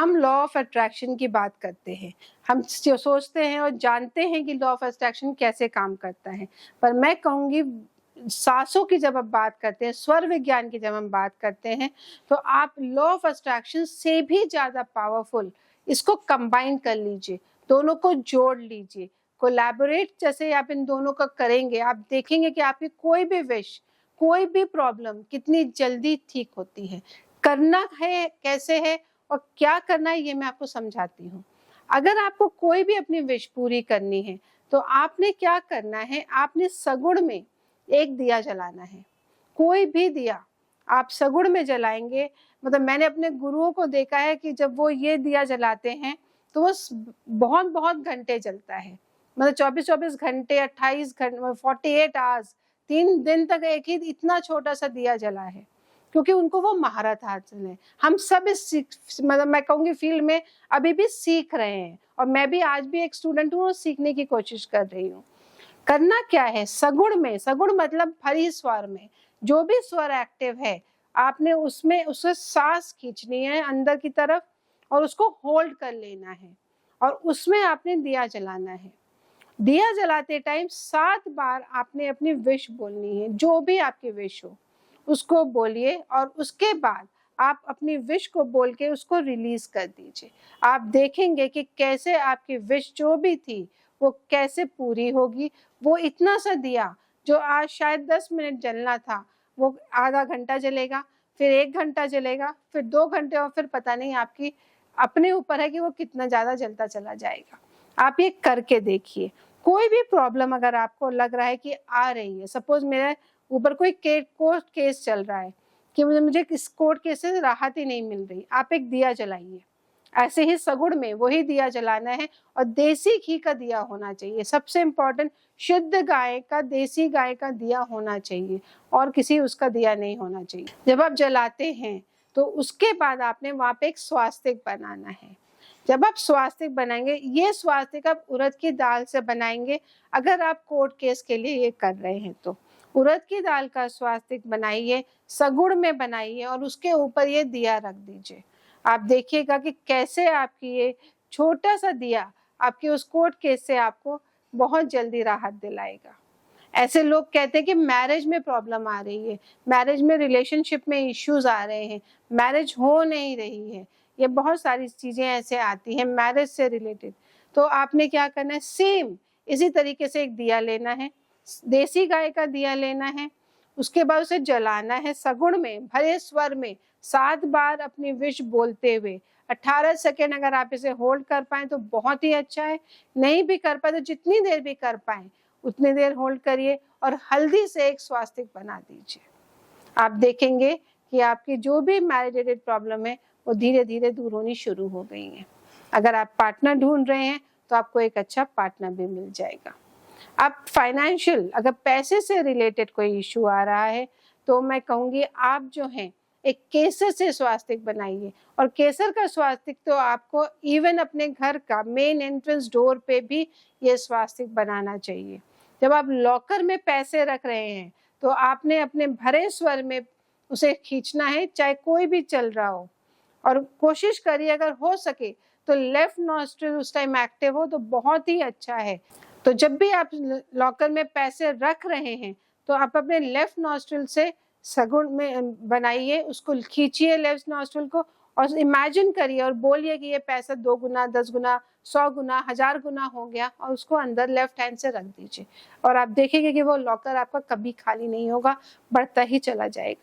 हम law of attraction की बात करते हैं। हम सोचते हैं और जानते हैं कि लॉ ऑफ अट्रैक्शन कैसे काम करता है, पर मैं कहूँगी सांसों की जब आप बात करते हैं, स्वर विज्ञान की जब हम बात करते हैं, तो आप लॉ ऑफ अट्रैक्शन से भी ज़्यादा पावरफुल इसको कंबाइन कर लीजिए, दोनों को जोड़ लीजिए, कोलैबोरेट जैसे आप इन दोनों का करेंगे, आप देखेंगे कि आपकी कोई भी विश, कोई भी प्रॉब्लम कितनी जल्दी ठीक होती है। करना है कैसे है और क्या करना है ये मैं आपको समझाती हूँ। अगर आपको कोई भी अपनी विश पूरी करनी है तो आपने क्या करना है, आपने सगुण में एक दिया जलाना है। कोई भी दिया आप सगुण में जलाएंगे, मतलब मैंने अपने गुरुओं को देखा है कि जब वो ये दिया जलाते हैं तो वो बहुत बहुत घंटे जलता है, मतलब 24-24 घंटे, 28 घंटे, 48 आवर्स, 3 दिन तक एक ही इतना छोटा सा दिया जला है, क्योंकि उनको वो महारत हासिल है। हम सब इस मतलब मैं कहूँगी फील्ड में अभी भी सीख रहे हैं, और मैं भी आज भी एक स्टूडेंट हूँ, सीखने की कोशिश कर रही हूँ। करना क्या है, सगुण में, सगुण मतलब भरी स्वर में, जो भी स्वर एक्टिव है आपने उसमें उससे सांस खींचनी है अंदर की तरफ और उसको होल्ड कर लेना है, और उसमें आपने दिया जलाना है। दिया जलाते टाइम 7 बार आपने अपनी विश बोलनी है, जो भी आपकी विश हो उसको बोलिए, और उसके बाद आप अपनी विश को बोल के उसको रिलीज कर दीजिए। आप देखेंगे कि कैसे आपकी विश जो भी थी वो कैसे पूरी होगी। वो इतना सा दिया जो आज शायद 10 मिनट जलना था, वो आधा घंटा जलेगा, फिर 1 घंटा जलेगा, फिर 2 घंटे, और फिर पता नहीं, आपकी अपने ऊपर है कि वो कितना ज्यादा जलता चला जाएगा। आप ये करके देखिए। कोई भी प्रॉब्लम अगर आपको लग रहा है कि आ रही है, सपोज मेरे ऊपर कोई कोर्ट केस चल रहा है कि मुझे इस कोर्ट केस से राहत ही नहीं मिल रही, आप एक दिया जलाइए। ऐसे ही सगुण में वही दिया जलाना है, और देसी घी का दिया होना चाहिए। सबसे इम्पोर्टेंट, शुद्ध गाय का, देसी गाय का दिया होना चाहिए, और किसी उसका दिया नहीं होना चाहिए। जब आप जलाते हैं तो उसके बाद आपने वहां पे एक स्वास्तिक बनाना है। जब आप स्वास्तिक बनाएंगे, ये स्वास्तिक आप उड़द की दाल से बनाएंगे। अगर आप कोर्ट केस के लिए ये कर रहे हैं तो उड़द की दाल का स्वास्तिक बनाइए, सगुण में बनाइए, और उसके ऊपर ये दिया रख दीजिए। आप देखिएगा कि कैसे आपकी ये छोटा सा दिया आपके उस कोर्ट केस से आपको बहुत जल्दी राहत दिलाएगा। ऐसे लोग कहते हैं कि मैरिज में प्रॉब्लम आ रही है, मैरिज में, रिलेशनशिप में इश्यूज आ रहे हैं, मैरिज हो नहीं रही है, ये बहुत सारी चीजें ऐसे आती हैं मैरिज से रिलेटेड। तो आपने क्या करना है, सेम इसी तरीके से एक दिया लेना है, देसी गाय का दिया लेना है, उसके बाद उसे जलाना है सगुण में, भरे स्वर में 7 बार अपनी विश बोलते हुए। 18 सेकेंड अगर आप इसे होल्ड कर पाए तो बहुत ही अच्छा है, नहीं भी कर पाए तो जितनी देर भी कर पाए उतनी देर होल्ड करिए, और हल्दी से एक स्वास्तिक बना दीजिए। आप देखेंगे कि आपकी जो भी मैरिज रिलेटेड प्रॉब्लम है वो धीरे धीरे दूर होनी शुरू हो गई है। अगर आप पार्टनर ढूंढ रहे हैं तो आपको एक अच्छा पार्टनर भी मिल जाएगा। आप फाइनेंशियल, अगर पैसे से रिलेटेड कोई इशू आ रहा है तो मैं कहूँगी आप जो हैं एक केसर से स्वास्तिक बनाइए, और केसर का स्वास्तिक तो आपको इवन अपने घर का मेन एंट्रेंस डोर पे भी ये स्वास्तिक बनाना चाहिए। जब आप लॉकर में पैसे रख रहे हैं तो आपने अपने भरे स्वर में उसे खींचना है, चाहे कोई भी चल रहा हो, और कोशिश करिए अगर हो सके तो लेफ्ट नॉस्ट्रिल उस टाइम एक्टिव हो तो बहुत ही अच्छा है। तो जब भी आप लॉकर में पैसे रख रहे हैं तो आप अपने लेफ्ट नॉस्ट्रिल से सगुण में बनाइए, उसको खींचिए लेफ्ट नॉस्ट्रिल को, और इमेजिन करिए और बोलिए कि ये पैसा 2 गुना, 10 गुना, 100 गुना, 1000 गुना हो गया, और उसको अंदर लेफ्ट हैंड से रख दीजिए, और आप देखेंगे कि वो लॉकर आपका कभी खाली नहीं होगा, बढ़ता ही चला जाएगा।